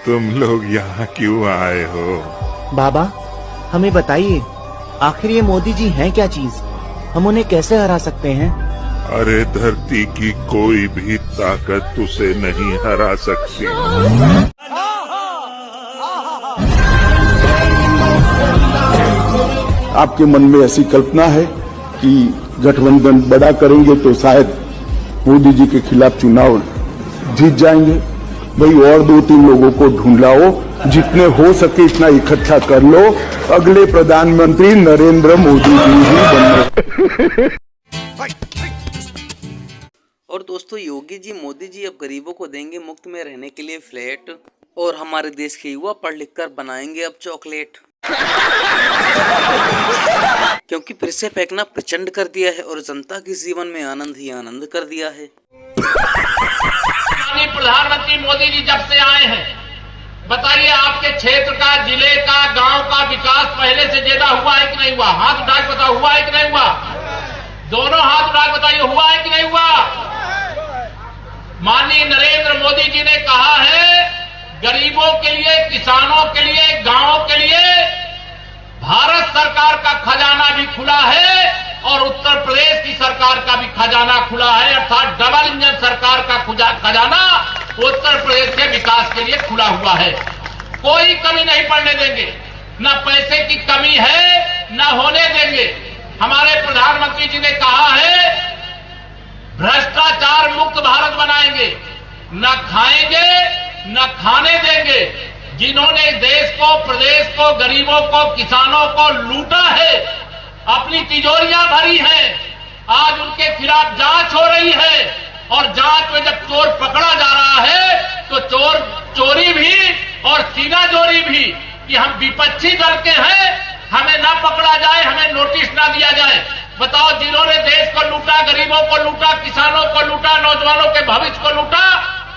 तुम लोग यहाँ क्यों आए हो? बाबा, हमें बताइए, आखिर ये मोदी जी हैं क्या चीज? हम उन्हें कैसे हरा सकते हैं? अरे धरती की कोई भी ताकत उसे नहीं हरा सकती। आपके मन में ऐसी कल्पना है कि गठबंधन बड़ा करेंगे तो शायद मोदी जी के खिलाफ चुनाव जीत जाएंगे। भाई और 2-3 लोगों को ढूंढ लाओ, जितने हो सके इतना इकट्ठा कर लो, अगले प्रधानमंत्री नरेंद्र मोदी जी ही बनने। और दोस्तों, योगी जी मोदी जी अब गरीबों को देंगे मुफ्त में रहने के लिए फ्लैट, और हमारे देश के युवा पढ़ लिख कर बनाएंगे अब चॉकलेट। क्योंकि फिर से फेंकना प्रचंड कर दिया है और जनता के जीवन में आनंद ही आनंद कर दिया है। प्रधानमंत्री मोदी जी जब से आए हैं, बताइए आपके क्षेत्र का, जिले का, गांव का विकास पहले से ज्यादा हुआ है कि नहीं हुआ? हाथ उठा के बताओ, हुआ है कि नहीं हुआ? दोनों हाथ उठा के बताइए, हुआ है कि नहीं हुआ? माननीय नरेंद्र मोदी जी ने कहा है, गरीबों के लिए, किसानों के लिए, गांवों के लिए भारत सरकार का खजाना भी खुला है और उत्तर प्रदेश की सरकार का भी खजाना खुला है, अर्थात डबल इंजन सरकार का खजाना उत्तर प्रदेश के विकास के लिए खुला हुआ है। कोई कमी नहीं पड़ने देंगे, न पैसे की कमी है न होने देंगे। हमारे प्रधानमंत्री जी ने कहा है, भ्रष्टाचार मुक्त भारत बनाएंगे, न खाएंगे न खाने देंगे। जिन्होंने देश को, प्रदेश को, गरीबों को, किसानों को लूटा है, अपनी तिजोरियां भरी हैं, आज उनके खिलाफ जांच हो रही है। और जांच में जब चोर पकड़ा जा रहा है तो चोरी भी और सीनाजोरी भी कि हम विपक्षी दल के हैं, हमें ना पकड़ा जाए, हमें नोटिस ना दिया जाए। बताओ, जिन्होंने देश को लूटा, गरीबों को लूटा, किसानों को लूटा, नौजवानों के भविष्य को लूटा,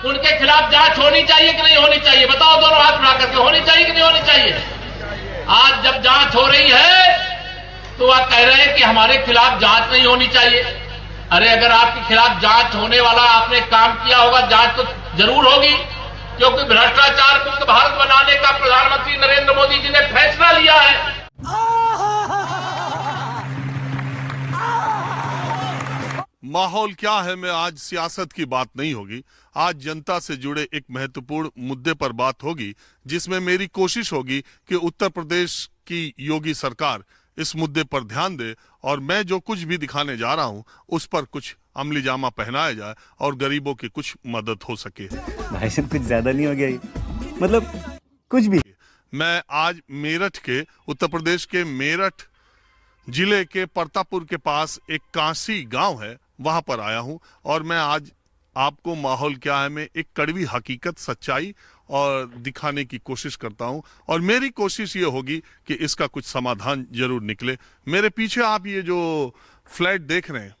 उनके खिलाफ जांच होनी चाहिए कि नहीं होनी चाहिए? बताओ, दोनों हाथ उठा करके, होनी चाहिए कि नहीं होनी चाहिए? आज जब जांच हो रही है तो आप कह रहे हैं कि हमारे खिलाफ जांच नहीं होनी चाहिए। अरे अगर आपके खिलाफ जांच होने वाला आपने काम किया होगा, जांच तो जरूर होगी, क्योंकि भ्रष्टाचार मुक्त भारत बनाने का प्रधानमंत्री नरेंद्र मोदी जी ने फैसला लिया है। माहौल क्या है में आज सियासत की बात नहीं होगी। आज जनता से जुड़े एक महत्वपूर्ण मुद्दे पर बात होगी, जिसमें मेरी कोशिश होगी कि उत्तर प्रदेश की योगी सरकार इस मुद्दे पर ध्यान दे और मैं जो कुछ भी दिखाने जा रहा हूं उस पर कुछ अमली जामा पहनाया जाए और गरीबों की कुछ मदद हो सके। भाई साहब, कुछ ज्यादा नहीं हो गया ये? मतलब कुछ भी। मैं आज मेरठ के, उत्तर प्रदेश के मेरठ जिले के परतापुर के पास एक कांसी गांव है, वहां पर आया हूं और मैं आज आपको माहौल क्या है में एक कड़वी हकीकत, सच्चाई और दिखाने की कोशिश करता हूं। और मेरी कोशिश ये होगी कि इसका कुछ समाधान जरूर निकले। मेरे पीछे आप ये जो फ्लैट देख रहे हैं,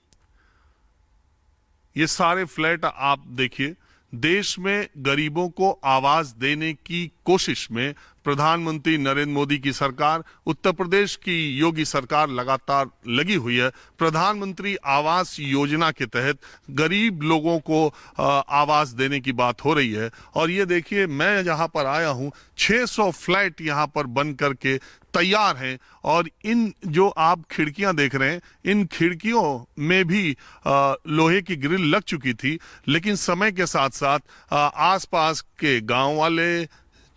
ये सारे फ्लैट आप देखिए। देश में गरीबों को आवाज देने की कोशिश में प्रधानमंत्री नरेंद्र मोदी की सरकार, उत्तर प्रदेश की योगी सरकार लगातार लगी हुई है। प्रधानमंत्री आवास योजना के तहत गरीब लोगों को आवास देने की बात हो रही है। और ये देखिए, मैं जहां पर आया हूं, 600 फ्लैट यहां पर बन करके तैयार हैं और इन जो आप खिड़कियां देख रहे हैं, इन खिड़कियों में भी लोहे की ग्रिल लग चुकी थी, लेकिन समय के साथ साथ आसपास के गांव वाले,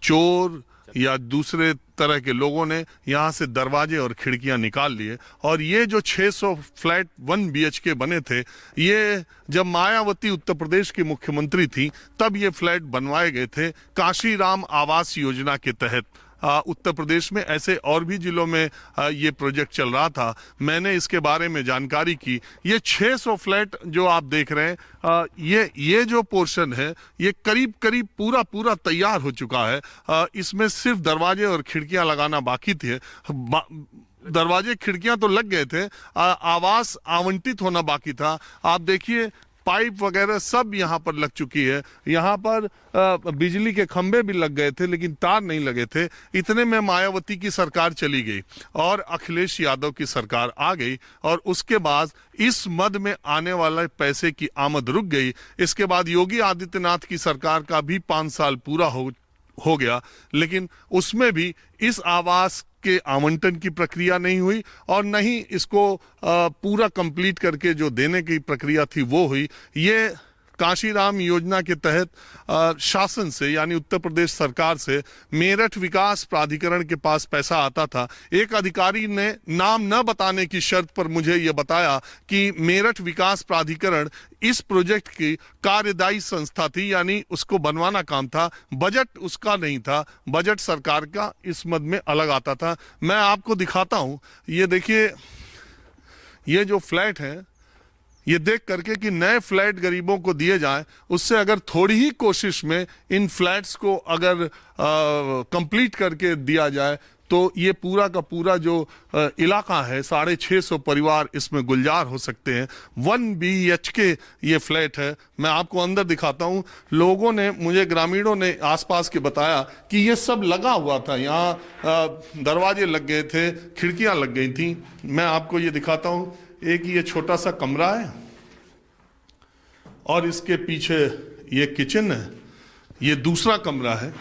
चोर या दूसरे तरह के लोगों ने यहां से दरवाजे और खिड़कियां निकाल लिए। और ये जो 600 फ्लैट 1 BHK बने थे, ये जब मायावती उत्तर प्रदेश की मुख्यमंत्री थी तब ये फ्लैट बनवाए गए थे काशीराम आवास योजना के तहत। उत्तर प्रदेश में ऐसे और भी जिलों में ये प्रोजेक्ट चल रहा था। मैंने इसके बारे में जानकारी की। ये 600 फ्लैट जो आप देख रहे हैं, ये जो पोर्शन है, ये करीब करीब पूरा तैयार हो चुका है। इसमें सिर्फ दरवाजे और खिड़कियां लगाना बाकी थे। दरवाजे खिड़कियां तो लग गए थे, आवास आवंटित होना बाकी था। आप देखिए, पाइप वगैरह सब यहाँ पर लग चुकी है। यहाँ पर बिजली के खंभे भी लग गए थे, लेकिन तार नहीं लगे थे। इतने में मायावती की सरकार चली गई और अखिलेश यादव की सरकार आ गई और उसके बाद इस मद में आने वाले पैसे की आमद रुक गई। इसके बाद योगी आदित्यनाथ की सरकार का भी 5 साल पूरा हो गया, लेकिन उसमें भी इस आवास के आवंटन की प्रक्रिया नहीं हुई और न ही इसको पूरा कंप्लीट करके जो देने की प्रक्रिया थी वो हुई। ये काशीराम योजना के तहत शासन से यानी उत्तर प्रदेश सरकार से मेरठ विकास प्राधिकरण के पास पैसा आता था। एक अधिकारी ने नाम न बताने की शर्त पर मुझे यह बताया कि मेरठ विकास प्राधिकरण इस प्रोजेक्ट की कार्यदायी संस्था थी, यानी उसको बनवाना काम था, बजट उसका नहीं था, बजट सरकार का इस मद में अलग आता था। मैं आपको दिखाता हूं, ये देखिए, ये जो फ्लैट है, ये देख करके कि नए फ्लैट गरीबों को दिए जाएं, उससे अगर थोड़ी ही कोशिश में इन फ्लैट्स को अगर कंप्लीट करके दिया जाए तो ये पूरा का पूरा जो इलाका है 650 परिवार इसमें गुलजार हो सकते हैं। 1 BHK ये फ्लैट है। मैं आपको अंदर दिखाता हूँ। लोगों ने, मुझे ग्रामीणों ने आसपास के बताया कि ये सब लगा हुआ था, यहाँ दरवाजे लग गए थे, खिड़कियां लग गई थी। मैं आपको ये दिखाता हूँ। एक ये छोटा सा कमरा है और इसके पीछे ये किचन है, ये दूसरा कमरा है।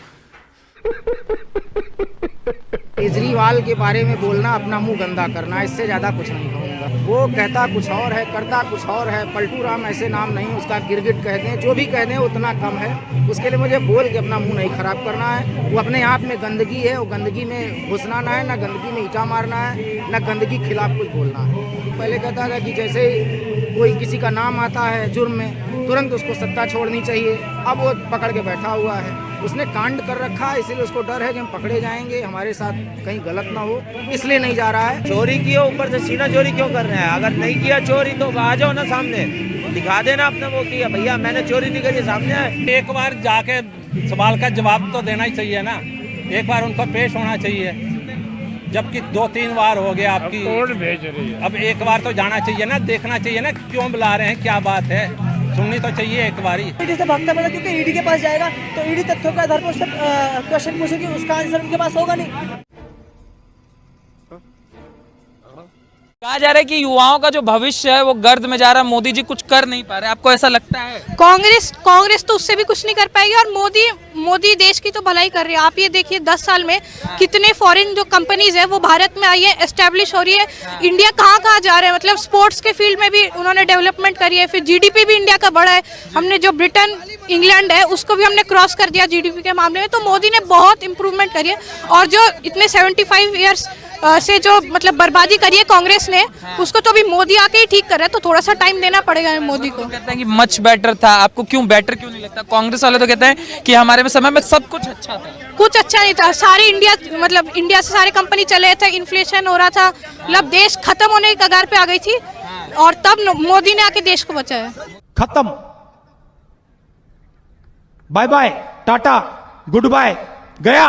केजरीवाल के बारे में बोलना अपना मुंह गंदा करना, इससे ज्यादा कुछ नहीं कहूँगा। वो कहता कुछ और है, करता कुछ और है। पलटू राम ऐसे नाम नहीं, उसका गिरगिट कह दें, जो भी कह दें उतना कम है। उसके लिए मुझे बोल के अपना मुंह नहीं खराब करना है। वो अपने आप में गंदगी है, वो गंदगी में घुसना ना है, ना गंदगी में ईंटा मारना है, ना गंदगी के खिलाफ कुछ बोलना है। पहले कहता था कि जैसे कोई किसी का नाम आता है जुर्म में, तुरंत उसको सत्ता छोड़नी चाहिए। अब वो पकड़ के बैठा हुआ है, उसने कांड कर रखा है, इसीलिए उसको डर है कि हम पकड़े जाएंगे, हमारे साथ कहीं गलत ना हो, इसलिए नहीं जा रहा है। चोरी किए, ऊपर से सीना चोरी क्यों कर रहे हैं? अगर नहीं किया चोरी तो आ जाओ ना सामने, दिखा देना अपने वो किया, भैया मैंने चोरी नहीं करी, सामने आए। एक बार जाके सवाल का जवाब तो देना ही चाहिए ना, एक बार उनको पेश होना चाहिए, जबकि 2-3 बार हो गया आपकी। भेज रही है, अब एक बार तो जाना चाहिए ना, देखना चाहिए ना क्यों बुला रहे हैं, क्या बात है, सुननी तो चाहिए एक बारी। ईडी से भागता पड़ा, क्योंकि ईडी के पास जाएगा तो ईडी तथ्यों के आधार पर उससे क्वेश्चन पूछेगी, उसका आंसर उनके पास होगा नहीं। कहा जा रहा है कि युवाओं का जो भविष्य है वो गर्द में जा रहा है, मोदी जी कुछ कर नहीं पा रहे, आपको ऐसा लगता है? कांग्रेस तो उससे भी कुछ नहीं कर पाएगी, और मोदी देश की तो भलाई कर रही है। आप ये देखिए 10 साल में कितने फॉरेन जो कंपनीज है वो भारत में आई है, एस्टेब्लिश हो रही है। इंडिया कहाँ जा रहा है, मतलब स्पोर्ट्स के फील्ड में भी उन्होंने डेवलपमेंट करी है। फिर जीडीपी भी इंडिया का बढ़ा है, हमने जो ब्रिटेन इंग्लैंड है उसको भी हमने क्रॉस कर दिया जीडीपी के मामले में। तो मोदी ने बहुत इंप्रूवमेंट करी है, और जो इतने 75 ईयर्स से जो मतलब बर्बादी करी है कांग्रेस ने, उसको तो अभी मोदी आके ही ठीक कर रहा है। तो थोड़ा सा टाइम देना पड़ेगा मोदी को। कहते हैं कि मच बेटर था, आपको क्यों बेटर क्यों नहीं लगता? कांग्रेस वाले तो कहते हैं कि हमारे समय में सब कुछ अच्छा था। कुछ अच्छा नहीं था, सारी इंडिया से सारे कंपनी चले थे, इन्फ्लेशन हो रहा था, मतलब देश खत्म होने की कगार पे आ गई थी, और तब मोदी ने आके देश को बचाया। खत्म, bye bye, tata, goodbye, गया।